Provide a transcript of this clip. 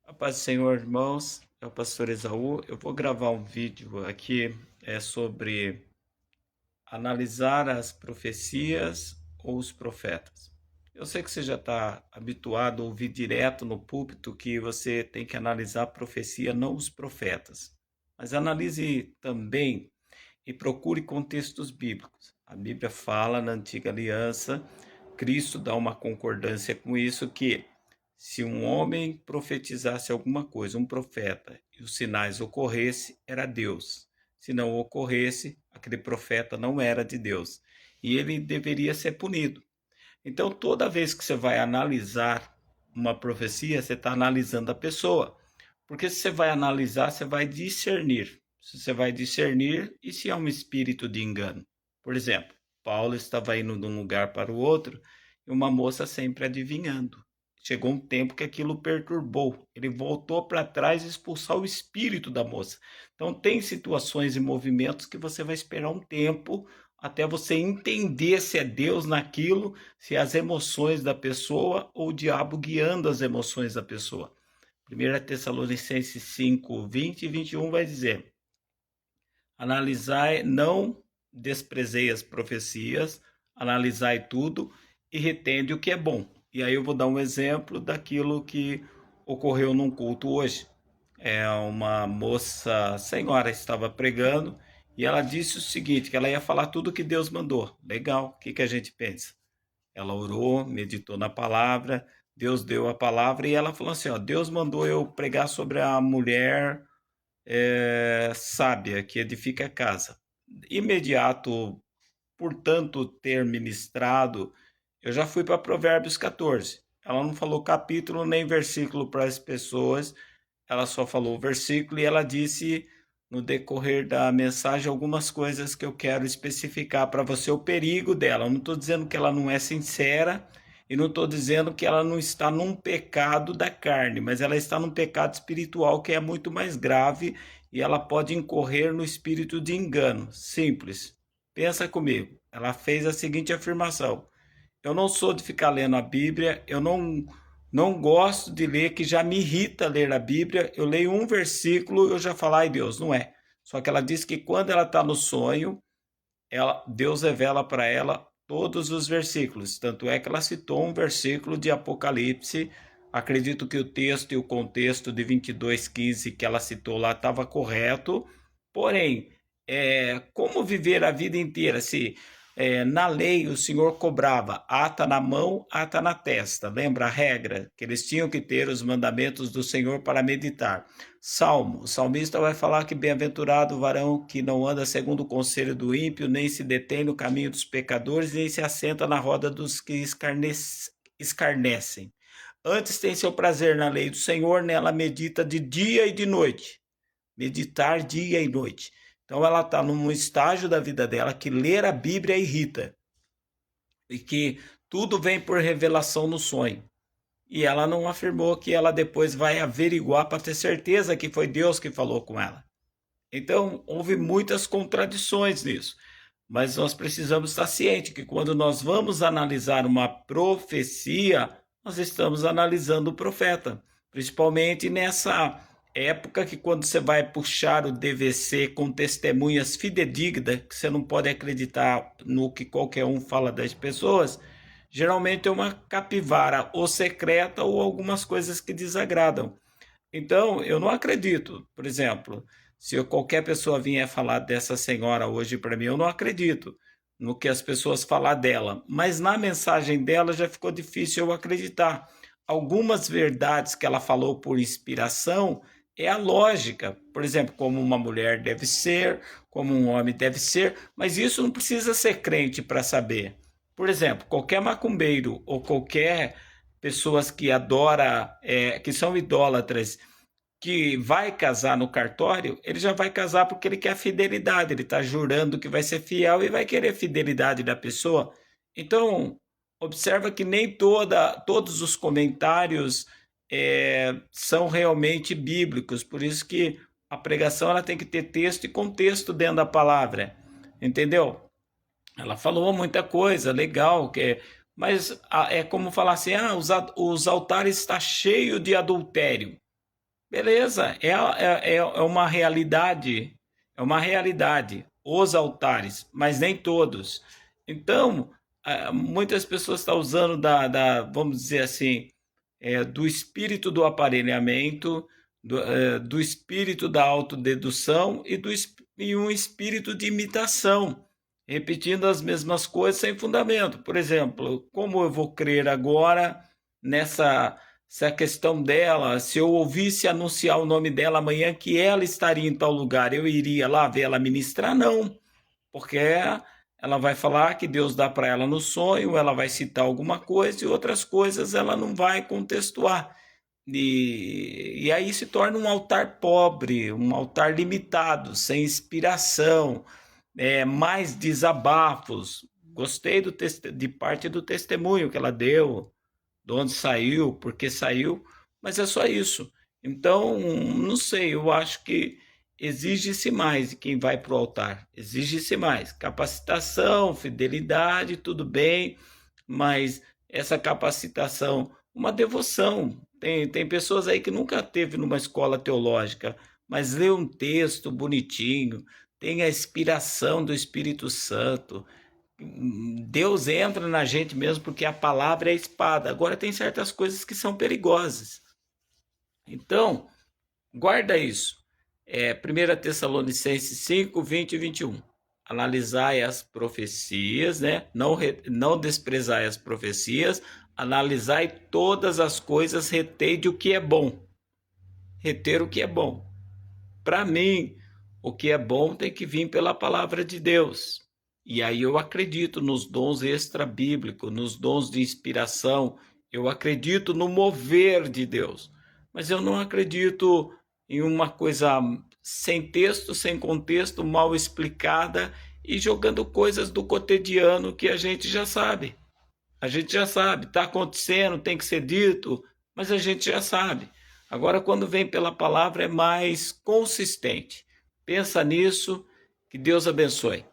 A paz do Senhor, irmãos, é o pastor Esaú. Eu vou gravar um vídeo aqui sobre analisar as profecias ou os profetas. Eu sei que você já está habituado a ouvir direto no púlpito que você tem que analisar a profecia, não os profetas. Mas analise também e procure contextos bíblicos. A Bíblia fala na Antiga Aliança, Cristo dá uma concordância com isso, que se um homem profetizasse alguma coisa, um profeta, e os sinais ocorressem, era Deus. Se não ocorresse, aquele profeta não era de Deus. E ele deveria ser punido. Então, toda vez que você vai analisar uma profecia, você está analisando a pessoa. Porque se você vai analisar, você vai discernir. Se você vai discernir, e se é um espírito de engano? Por exemplo, Paulo estava indo de um lugar para o outro e uma moça sempre adivinhando. Chegou um tempo que aquilo perturbou. Ele voltou para trás e expulsar o espírito da moça. Então, tem situações e movimentos que você vai esperar um tempo até você entender se é Deus naquilo, se é as emoções da pessoa ou o diabo guiando as emoções da pessoa. 1 Tessalonicenses 5, 20 e 21 vai dizer: analisai, não desprezei as profecias, analisai tudo e retende o que é bom. E aí eu vou dar um exemplo daquilo que ocorreu num culto hoje. Uma moça senhora estava pregando e ela disse o seguinte, que ela ia falar tudo que Deus mandou. Legal, o que que a gente pensa? Ela orou, meditou na palavra, Deus deu a palavra e ela falou assim, ó, Deus mandou eu pregar sobre a mulher sábia que edifica a casa. Imediato, por tanto ter ministrado, eu já fui para Provérbios 14. Ela não falou capítulo nem versículo para as pessoas, ela só falou o versículo e ela disse no decorrer da mensagem algumas coisas que eu quero especificar para você, o perigo dela. Eu não estou dizendo que ela não é sincera e não estou dizendo que ela não está num pecado da carne, mas ela está num pecado espiritual que é muito mais grave e ela pode incorrer no espírito de engano. Simples. Pensa comigo. Ela fez a seguinte afirmação: eu não sou de ficar lendo a Bíblia, eu não gosto de ler, que já me irrita ler a Bíblia. Eu leio um versículo, eu já falo, ai Deus, não é. Só que ela diz que quando ela está no sonho, Deus revela para ela todos os versículos. Tanto é que ela citou um versículo de Apocalipse. Acredito que o texto e o contexto de 22:15 que ela citou lá estava correto. Porém, como viver a vida inteira se na lei o Senhor cobrava ata na mão, ata na testa. Lembra a regra? Que eles tinham que ter os mandamentos do Senhor para meditar. Salmo, o salmista vai falar que bem-aventurado o varão que não anda segundo o conselho do ímpio, nem se detém no caminho dos pecadores, nem se assenta na roda dos que escarnecem. Antes tem seu prazer na lei do Senhor, nela medita de dia e de noite. Meditar dia e noite. Então ela está num estágio da vida dela que ler a Bíblia irrita. E que tudo vem por revelação no sonho. E ela não afirmou que ela depois vai averiguar para ter certeza que foi Deus que falou com ela. Então, houve muitas contradições nisso. Mas nós precisamos estar cientes que quando nós vamos analisar uma profecia, nós estamos analisando o profeta. Principalmente nessa época que quando você vai puxar o DVC com testemunhas fidedignas, que você não pode acreditar no que qualquer um fala das pessoas, geralmente é uma capivara ou secreta ou algumas coisas que desagradam. Então, eu não acredito, por exemplo, se qualquer pessoa vier falar dessa senhora hoje para mim, eu não acredito no que as pessoas falar dela, mas na mensagem dela já ficou difícil eu acreditar. Algumas verdades que ela falou por inspiração é a lógica, por exemplo, como uma mulher deve ser, como um homem deve ser, mas isso não precisa ser crente para saber. Por exemplo, qualquer macumbeiro ou qualquer pessoas que adora, que são idólatras, que vai casar no cartório, ele já vai casar porque ele quer fidelidade, ele está jurando que vai ser fiel e vai querer fidelidade da pessoa. Então, observa que nem todos os comentários são realmente bíblicos, por isso que a pregação ela tem que ter texto e contexto dentro da palavra, entendeu? Ela falou muita coisa legal, mas é como falar assim, os altares estão cheios de adultério. Beleza, é uma realidade, os altares, mas nem todos. Então, muitas pessoas estão usando vamos dizer assim, do espírito do aparelhamento, do espírito da autodedução e um espírito de imitação, repetindo as mesmas coisas sem fundamento. Por exemplo, como eu vou crer agora nessa essa questão dela, se eu ouvisse anunciar o nome dela amanhã que ela estaria em tal lugar, eu iria lá ver ela ministrar? Não, porque ela vai falar que Deus dá para ela no sonho, ela vai citar alguma coisa e outras coisas ela não vai contextuar. E aí se torna um altar pobre, um altar limitado, sem inspiração, mais desabafos. Gostei de parte do testemunho que ela deu, de onde saiu, por que saiu, mas é só isso. Então, não sei, eu acho que exige-se mais de quem vai para o altar, exige-se mais capacitação, fidelidade, tudo bem, mas essa capacitação, uma devoção. Tem pessoas aí que nunca teve numa escola teológica, mas lê um texto bonitinho, tem a inspiração do Espírito Santo, Deus entra na gente mesmo porque a palavra é a espada. Agora tem certas coisas que são perigosas. Então, guarda isso. 1 Tessalonicenses 5, 20 e 21. Analisai as profecias, né? Não desprezai as profecias, analisai todas as coisas, retei o que é bom. Reter o que é bom. Para mim, o que é bom tem que vir pela palavra de Deus. E aí eu acredito nos dons extra-bíblicos, nos dons de inspiração, eu acredito no mover de Deus. Mas eu não acredito em uma coisa sem texto, sem contexto, mal explicada e jogando coisas do cotidiano que a gente já sabe. A gente já sabe, está acontecendo, tem que ser dito, mas a gente já sabe. Agora, quando vem pela palavra, é mais consistente. Pensa nisso, que Deus abençoe.